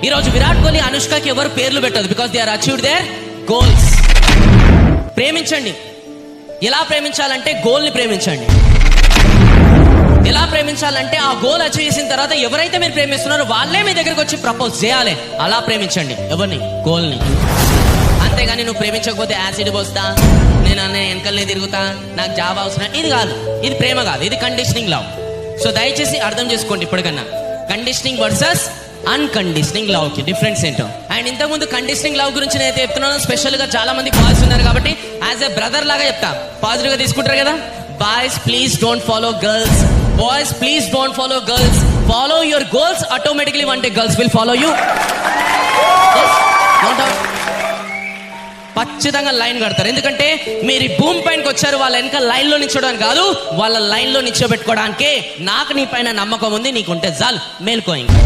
ఈరోజు విరాట్ కోహ్లీ, అనుష్కకి ఎవరు పేర్లు పెట్టదు, because they are achieved their goals. ప్రేమించండి. ఎలా ప్రేమించాలంటే గోల్ని ప్రేమించండి. ఎలా ప్రేమించాలంటే ఆ గోల్ అచీవ్ చేసిన తర్వాత ఎవరైతే మీరు ప్రేమిస్తున్నారో వాళ్ళే మీ దగ్గరకు వచ్చి ప్రపోజ్ చేయాలి. అలా ప్రేమించండి. ఎవరిని? గోల్ని. అంతేగాని నువ్వు ప్రేమించకపోతే యాసిడ్ పోస్తా, నేను అన్న వెనకల్నే తిరుగుతా, నాకు జాబ్ అవసరం, ఇది కాదు. ఇది ప్రేమ కాదు, ఇది కండిషనింగ్ లవ్. సో దయచేసి అర్థం చేసుకోండి ఇప్పటికన్నా. కండిషనింగ్ వర్సెస్ అన్కండిషనింగ్ లవ్ కి డిఫరెన్స్ ఏంటో. అండ్ ఇంతకుముందు కండిషనింగ్ లవ్ గురించి నేను చెప్తున్నాను. స్పెషల్ గా చాలా మంది బాయ్స్ ఉన్నారు కాబట్టి యాజ్ ఎ బ్రదర్ లాగా చెప్తా. పాజిటివ్ గా తీసుకుంటారు కదా. Boys please don't follow girls. Boys please don't follow girls. Follow your goals. Automatically one day girls will follow you. ఖచ్చితంగా లైన్ కడతారు. ఎందుకంటే మీరు భూమి పైనకి వచ్చారు వాళ్ళ వెనక లైన్ లో నిల్చోడానికి కాదు, వాళ్ళ లైన్ లో నిల్చోబెట్టుకోవడానికే. నాకు నీ పైన నమ్మకం ఉంది, నీకుంటే చాలు. మేల్కో. ఇంకా